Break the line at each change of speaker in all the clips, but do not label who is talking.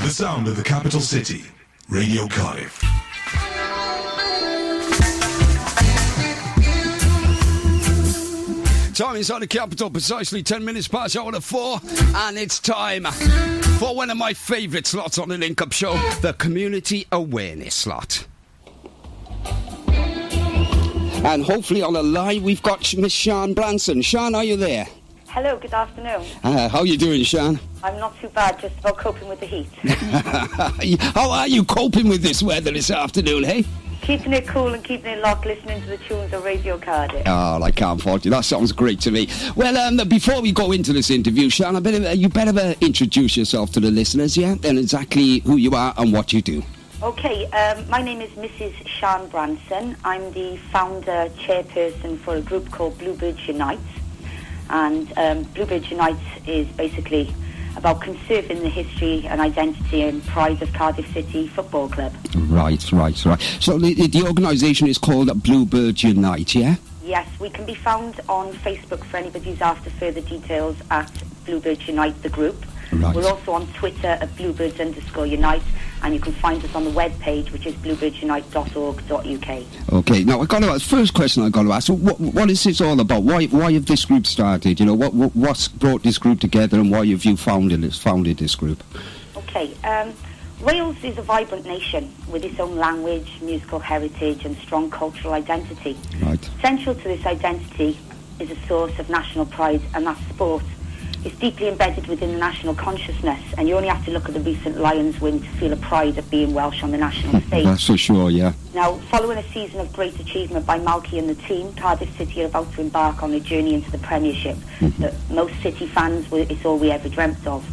The sound of the capital city, Radio Cardiff.
Time inside the capital, precisely 10 minutes past hour to 4, and it's time for one of my favourite slots on the Link Up Show, the Community Awareness slot. And hopefully on the line we've got Miss Sian Branson. Sian, are you there?
Hello, good afternoon.
How are you doing, Sian?
I'm not too bad, just about coping with the heat.
How are you coping with this weather this afternoon, hey?
Keeping it cool and keeping it locked, listening to the tunes of Radio Cardiff.
Oh, I can't fault you. That sounds great to me. Well, before we go into this interview, Sian, you better introduce yourself to the listeners, yeah? And exactly who you are and what you do.
Okay, my name is Mrs. Sian Branson. I'm the founder, chairperson for a group called Bluebirds Unite. And Bluebirds Unite is basically about conserving the history and identity and pride of Cardiff City Football Club. Right.
So the organisation is called Bluebirds Unite, yeah?
Yes, we can be found on Facebook for anybody who's after further details at Bluebirds Unite, the group. Right. We're also on Twitter at Bluebirds_Unite, and you can find us on the webpage, which is bluebirdsunite.org.uk.
Okay, now first question I've got to ask, what is this all about? Why have this group started? You know, what's brought this group together, and why have you founded this group?
Okay, Wales is a vibrant nation with its own language, musical heritage, and strong cultural identity.
Right.
Central to this identity is a source of national pride, and that's sport. It's deeply embedded within the national consciousness, and you only have to look at the recent Lions win to feel a pride of being Welsh on the national stage.
That's for sure, yeah.
Now, following a season of great achievement by Malky and the team, Cardiff City are about to embark on a journey into the Premiership that most City fans, it's all we ever dreamt of.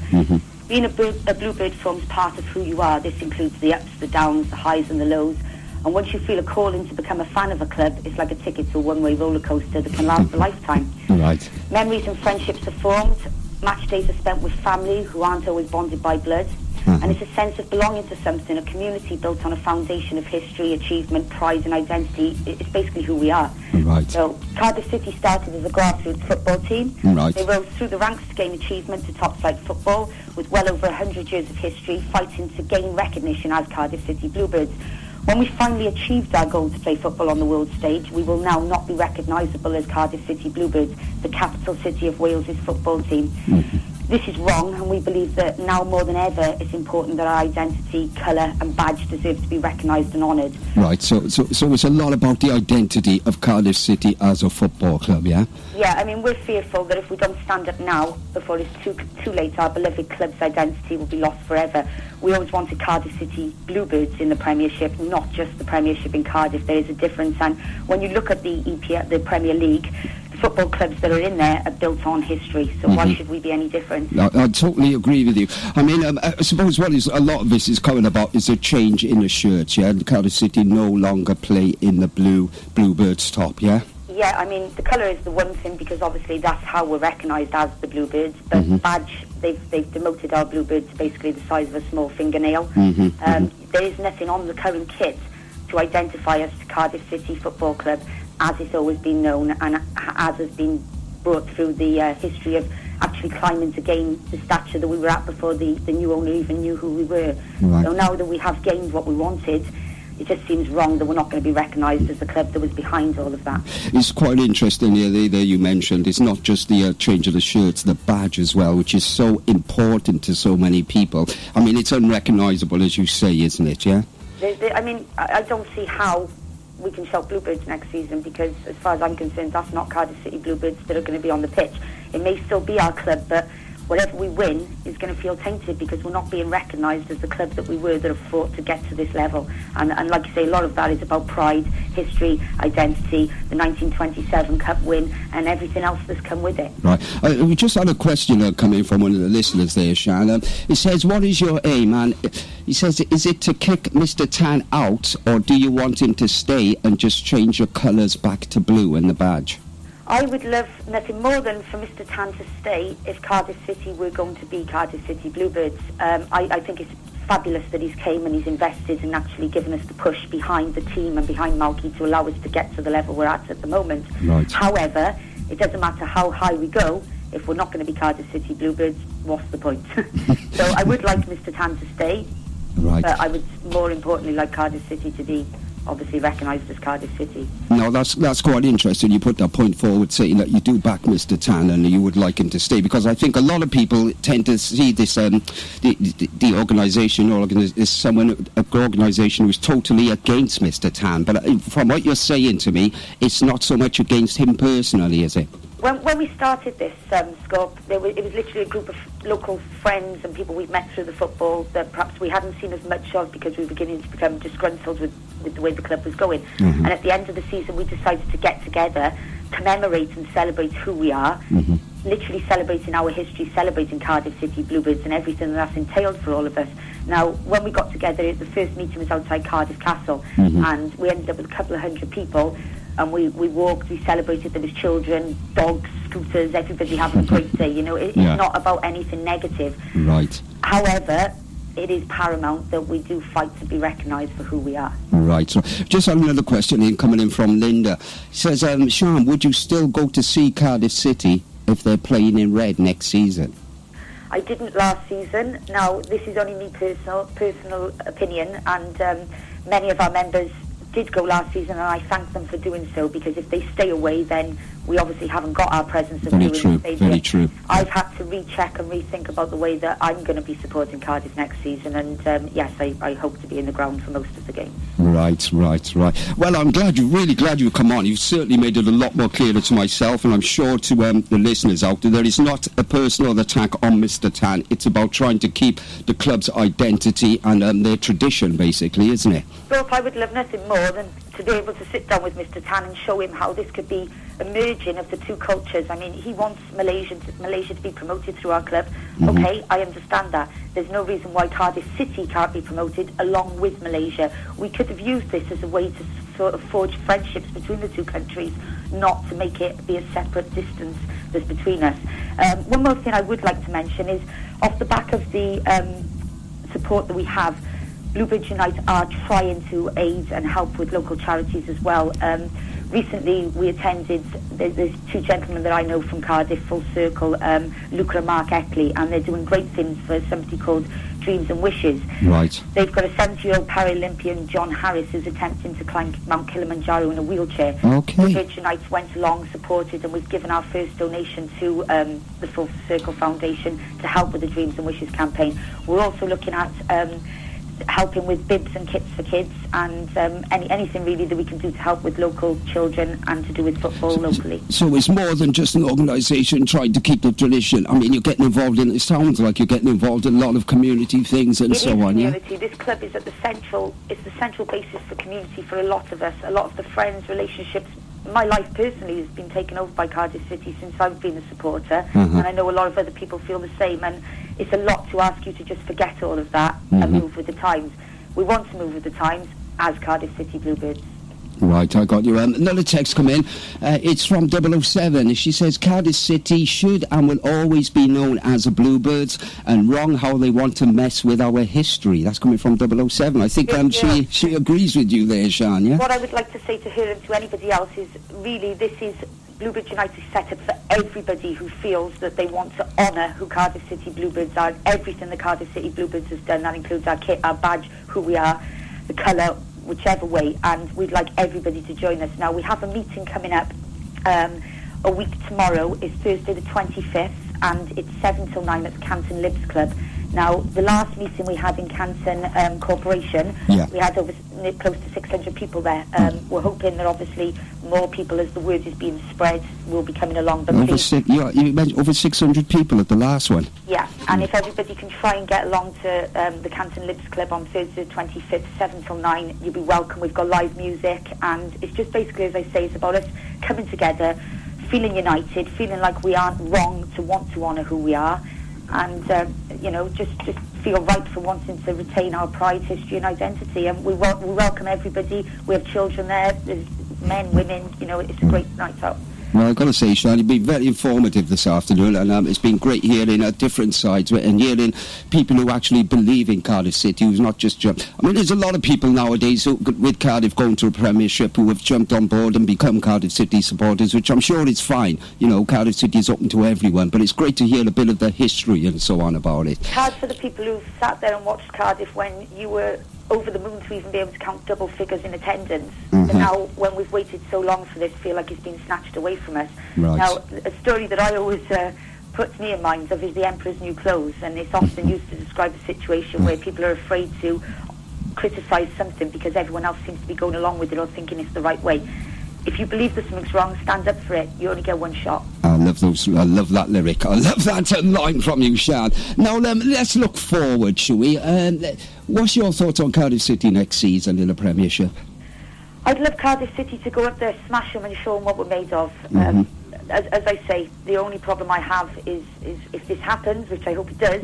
Being a Bluebird forms part of who you are. This includes the ups, the downs, the highs and the lows. And once you feel a calling to become a fan of a club, it's like a ticket to a one-way roller coaster that can last a lifetime.
Right.
Memories and friendships are formed. Match days are spent with family who aren't always bonded by blood. And it's a sense of belonging to something, a community built on a foundation of history, achievement, pride and identity. It's basically who we are.
Right.
So Cardiff City started as a grassroots football team.
Right.
They rose through the ranks to gain achievement to top flight football with well over 100 years of history, fighting to gain recognition as Cardiff City Bluebirds. When we finally achieved our goal to play football on the world stage, we will now not be recognisable as Cardiff City Bluebirds, the capital city of Wales' football team. This is wrong, and we believe that now more than ever it's important that our identity, colour and badge deserve to be recognised and honoured. Right,
so it's a lot about the identity of Cardiff City as a football club, yeah?
Yeah, I mean, we're fearful that if we don't stand up now, before it's too late, our beloved club's identity will be lost forever. We always wanted Cardiff City Bluebirds in the Premiership, not just the Premiership in Cardiff. There is a difference, and when you look at the the Premier League, the football clubs that are in there are built on history, so why should we be any different?
I totally agree with you. I mean, I suppose what is a lot of this is coming about is a change in the shirts, yeah? Cardiff City no longer play in the Bluebirds top, yeah?
Yeah, I mean, the colour is the one thing, because obviously that's how we're recognised as the Bluebirds, but badge, they've demoted our Bluebirds to basically the size of a small fingernail. There is nothing on the current kit to identify us to Cardiff City Football Club as it's always been known, and as has been brought through the history of actually climbing to gain the stature that we were at before the new owner even knew who we were. Right. So now that we have gained what we wanted, it just seems wrong that we're not going to be recognised as the club that was behind all of that.
It's quite interesting there you mentioned, it's not just the change of the shirts, the badge as well, which is so important to so many people. I mean, it's unrecognisable, as you say, isn't it, yeah?
I mean, I don't see how we can shout Bluebirds next season, because as far as I'm concerned, that's not Cardiff City Bluebirds that are going to be on the pitch. It may still be our club, but whatever we win is going to feel tainted, because we're not being recognised as the club that we were, that have fought to get to this level. And like you say, a lot of that is about pride, history, identity, the 1927 Cup win, and everything else that's come with it.
Right. We just had a question coming from one of the listeners there, Sian. It says, what is your aim? And he says, is it to kick Mr. Tan out, or do you want him to stay and just change your colours back to blue and the badge?
I would love nothing more than for Mr. Tan to stay if Cardiff City were going to be Cardiff City Bluebirds. I think it's fabulous that he's came and he's invested and actually given us the push behind the team and behind Malky to allow us to get to the level we're at the moment.
Right.
However, it doesn't matter how high we go, if we're not going to be Cardiff City Bluebirds, what's the point? So I would like Mr. Tan to stay,
Right.
but I would more importantly like Cardiff City to be obviously recognised as Cardiff City.
No, that's quite interesting. You put that point forward, saying that you do back Mr. Tan and you would like him to stay, because I think a lot of people tend to see this the organisation is someone an organisation who's totally against Mr. Tan. But from what you're saying to me, it's not so much against him personally, is it?
When we started this scope, it was literally a group of local friends and people we'd met through the football that perhaps we hadn't seen as much of because we were beginning to become disgruntled with the way the club was going.
Mm-hmm.
And at the end of the season, we decided to get together, commemorate and celebrate who we are, literally celebrating our history, celebrating Cardiff City Bluebirds and everything that's entailed for all of us. Now, when we got together, the first meeting was outside Cardiff Castle, and we ended up with a couple of hundred people. And we walked, we celebrated, there was children, dogs, scooters, everybody having a great day. You know, it's not about anything negative.
Right.
However, it is paramount that we do fight to be recognised for who we are.
Right. So just another question coming in from Linda. Says, Sian, would you still go to see Cardiff City if they're playing in red next season?
I didn't last season. Now, this is only me personal opinion, and many of our members did go last season, and I thank them for doing so, because if they stay away, then we obviously haven't got our presence of
Very true, very true.
I've had to recheck and rethink about the way that I'm going to be supporting Cardiff next season, and yes, I hope to be in the ground for most of the games.
Right. Well, I'm really glad you've come on. You've certainly made it a lot more clearer to myself, and I'm sure to the listeners out there is not a personal attack on Mr. Tan. It's about trying to keep the club's identity and their tradition, basically, isn't it?
Well, I would love nothing more than to be able to sit down with Mr. Tan and show him how this could be a merging of the two cultures. I mean, he wants Malaysia to be promoted through our club. Okay, I understand that. There's no reason why Cardiff City can't be promoted along with Malaysia. We could have used this as a way to sort of forge friendships between the two countries, not to make it be a separate distance that's between us. One more thing I would like to mention is, off the back of the support that we have, Bluebirds Unite are trying to aid and help with local charities as well. Recently we attended, there's two gentlemen that I know from Cardiff, Full Circle, Luca and Mark Eckley, and they're doing great things for somebody called Dreams and Wishes.
Right. They've
got a 70-year-old Paralympian, John Harris, who's attempting to climb Mount Kilimanjaro in a wheelchair.
Okay.
Bluebirds Unite went along, supported, and we've given our first donation to the Full Circle Foundation to help with the Dreams and Wishes campaign. We're also looking at helping with bibs and kits for kids, and anything really that we can do to help with local children and to do with football locally.
So it's more than just an organisation trying to keep the tradition. I mean, you're getting involved in, it sounds like you're getting involved in a lot of community things and so on, yeah?
This club is at the central basis for community for a lot of us, a lot of the friends, relationships. My life personally has been taken over by Cardiff City since I've been a supporter, and I know a lot of other people feel the same, and it's a lot to ask you to just forget all of that and move with the times. We want to move with the times as Cardiff City Bluebirds.
Right, I got you. Another text come in. It's from 007. She says, Cardiff City should and will always be known as the Bluebirds, and wrong how they want to mess with our history. That's coming from 007. I think she agrees with you there, Sian, yeah?
What I would like to say to her and to anybody else is, really, this is Bluebirds United set up for everybody who feels that they want to honour who Cardiff City Bluebirds are, and everything the Cardiff City Bluebirds has done. That includes our kit, our badge, who we are, the colour, whichever way, and we'd like everybody to join us. Now, we have a meeting coming up a week tomorrow. It's Thursday the 25th, and it's 7 till 9 at the Canton Libs Club. Now, the last meeting we had in Canton Corporation, we had close to 600 people there. We're hoping that obviously more people, as the word is being spread, will be coming along. But
you mentioned over 600 people at the last one.
Yeah, and if everybody can try and get along to the Canton Libs Club on Thursday the 25th, 7 till 9, you'll be welcome. We've got live music, and it's just basically, as I say, it's about us coming together, feeling united, feeling like we aren't wrong to want to honour who we are, and just feel right for wanting to retain our pride, history and identity. And we welcome everybody. We have children there, there's men, women, it's a great night out.
Well, I've got to say, Sian, you've been very informative this afternoon, and it's been great hearing different sides of it and hearing people who actually believe in Cardiff City, who's not just jumped. I mean, there's a lot of people nowadays who, with Cardiff going to a Premiership, who have jumped on board and become Cardiff City supporters, which I'm sure is fine. You know, Cardiff City is open to everyone, but it's great to hear a bit of the history and so on about it.
It's hard for the people who've sat there and watched Cardiff when you were over the moon to even be able to count double figures in attendance. And now, when we've waited so long for this, feel like it's been snatched away from us.
Right.
Now, a story that I always puts me in mind of is the Emperor's New Clothes, and it's often used to describe a situation where people are afraid to criticise something because everyone else seems to be going along with it or thinking it's the right way. If you believe that something's wrong, stand up for it. You only get one shot.
I love that lyric. I love that line from you, Sian. Now, let's look forward, shall we? What's your thoughts on Cardiff City next season in the Premiership?
I'd love Cardiff City to go up there, smash them and show them what we're made of. As I say, the only problem I have is if this happens, which I hope it does,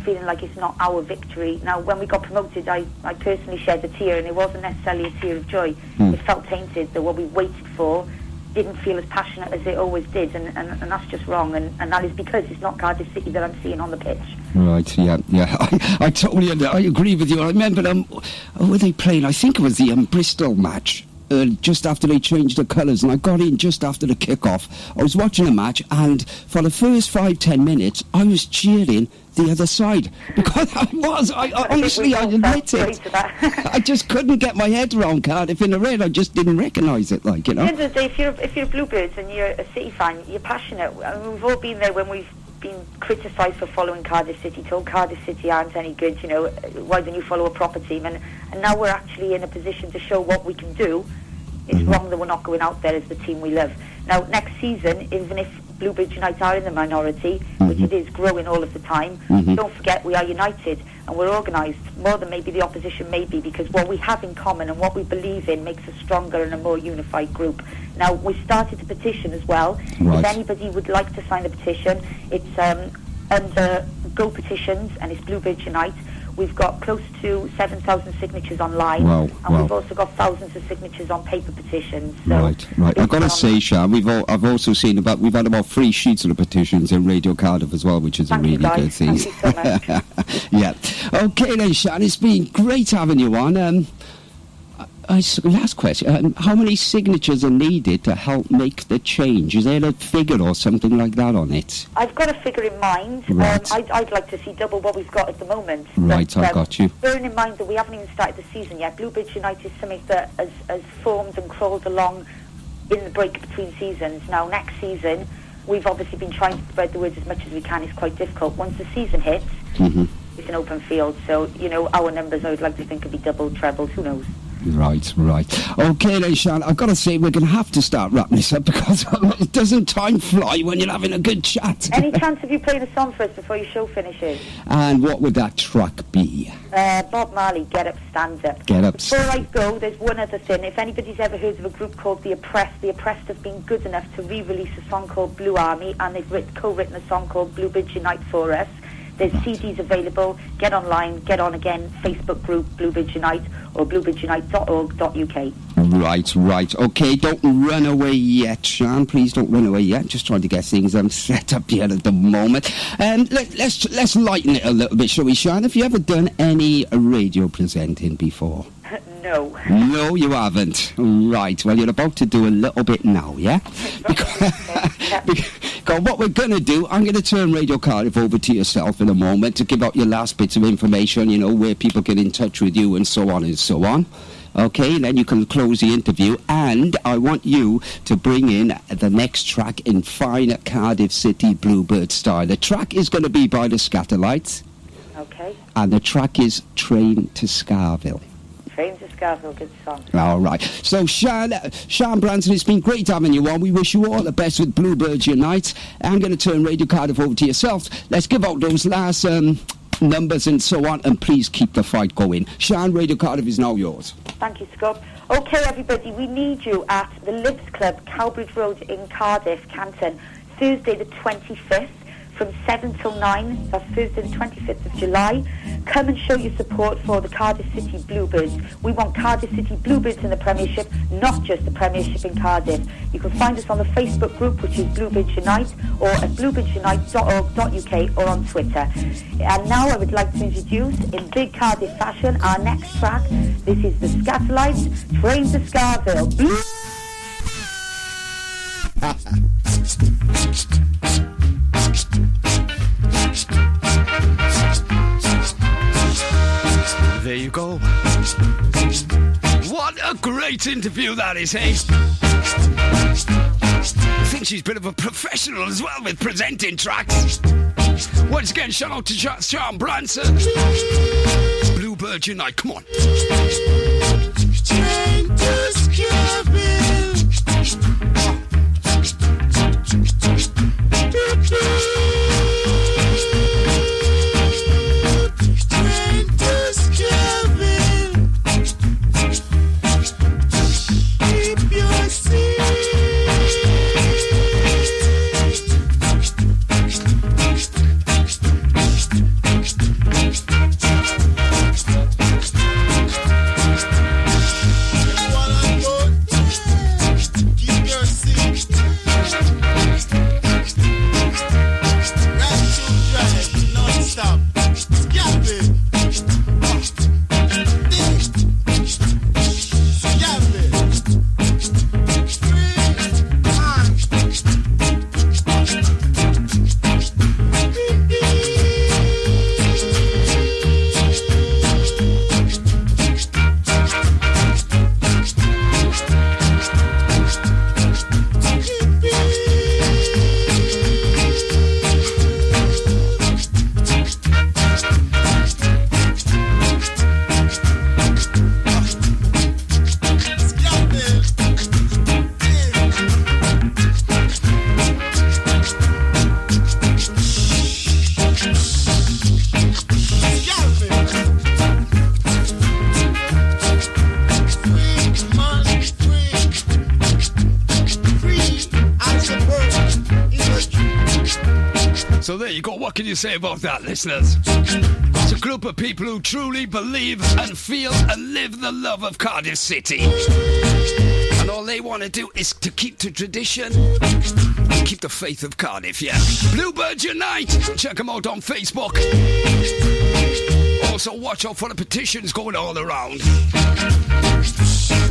feeling like it's not our victory. Now, when we got promoted, I personally shed a tear, and it wasn't necessarily a tear of joy. It felt tainted that what we waited for didn't feel as passionate as it always did, and that's just wrong, and that is because it's not Cardiff City that I'm seeing on the pitch.
Right, yeah. I totally agree with you. I remember who were they playing? I think it was the Bristol match. Just after they changed the colours, and I got in just after the kick-off. I was watching a match, and for the first 5-10 minutes, I was cheering the other side, because I honestly, I admit it. I just couldn't get my head around Cardiff in the red. I just didn't recognise it, like, you know.
At the end of the day, if you're Bluebirds and you're a City fan, you're passionate. I mean, we've all been there when we've been criticised for following Cardiff City, told Cardiff City aren't any good, you know, why don't you follow a proper team? And now we're actually in a position to show what we can do. It's wrong that we're not going out there as the team we love. Now, next season, even if Bluebirds United are in the minority, which it is growing all of the time, don't forget we are united and we're organised, more than maybe the opposition may be, because what we have in common and what we believe in makes us stronger and a more unified group. Now, we started a petition as well. Right. If anybody would like to sign the petition, it's under Go Petitions, and it's Bluebirds Unite. We've got close to 7,000 signatures online, we've also got thousands of signatures on paper petitions. So
right. I've got to say, Sian, I've also seen we've had about 3 sheets of the petitions in Radio Cardiff as well, which is a really good thing.
Thank you so much.
Yeah. Okay then, Sian, it's been great having you on. Last question, how many signatures are needed to help make the change? Is there a figure or something like that on it?
I've got a figure in mind.
Right.
I'd like to see double what we've got at the moment.
Right,
but,
I got you.
Bearing in mind that we haven't even started the season yet, Bluebirds United is something that has formed and crawled along in the break between seasons. Now, next season, we've obviously been trying to spread the word as much as we can. It's quite difficult. Once the season hits, it's an open field. So, you know, our numbers, I would like to think, could be double, trebled, who knows?
Right. Okay then, Sian, I've got to say we're going to have to start wrapping this up, because doesn't time fly when you're having a good chat?
Any chance of you playing a song for us before your show finishes?
And what would that track be?
Bob Marley, Get Up, Stand Up.
Get Up.
Before I go, there's one other thing. If anybody's ever heard of a group called The Oppressed have been good enough to re-release a song called Blue Army, and they've co-written a song called Bluebirds Unite for us. There's CDs available. Get online, get on again. Facebook group Bluebirds Unite or bluebirdsunite.org.uk.
Right. Okay, don't run away yet, Sian. Please don't run away yet. Just trying to get things set up here at the moment. Let's lighten it a little bit, shall we, Sian? Have you ever done any radio presenting before?
No.
No, you haven't. Right. Well, you're about to do a little bit now, yeah? Because what we're going to do, I'm going to turn Radio Cardiff over to yourself in a moment to give out your last bits of information, you know, where people get in touch with you and so on and so on. Okay, and then you can close the interview, and I want you to bring in the next track in fine Cardiff City Bluebird style. The track is going to be by the Scatterlights.
Okay.
And the track is Train to Scarville.
Train to Scarville, good song.
All right. So, Sian Branson, it's been great having you on. We wish you all the best with Bluebirds Unite. I'm going to turn Radio Cardiff over to yourself. Let's give out those last numbers and so on, and please keep the fight going. Sian, Radio Cardiff is now yours.
Thank you, Scott. Okay, everybody, we need you at the Lips Club, Cowbridge Road in Cardiff, Canton, Thursday the 25th from 7 till 9. That's Thursday the 25th of July. Come and show your support for the Cardiff City Bluebirds. We want Cardiff City Bluebirds in the Premiership, not just the Premiership in Cardiff. You can find us on the Facebook group, which is Bluebirds Unite, or at bluebirdsunite.org.uk, or on Twitter. And now I would like to introduce, in big Cardiff fashion, our next track. This is the Scatterlights, Train to Scarville.
There you go. What a great interview that is, eh? I think she's a bit of a professional as well with presenting tracks. Once again, shout out to Sian Branson. Bluebirds Unite, come on. So there you go. What can you say about that, listeners? It's a group of people who truly believe and feel and live the love of Cardiff City. And all they want to do is to keep the tradition, keep the faith of Cardiff, yeah. Bluebirds Unite. Check them out on Facebook. Also, watch out for the petitions going all around.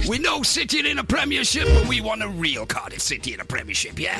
We know City in a Premiership, but we want a real Cardiff City in a Premiership, yeah?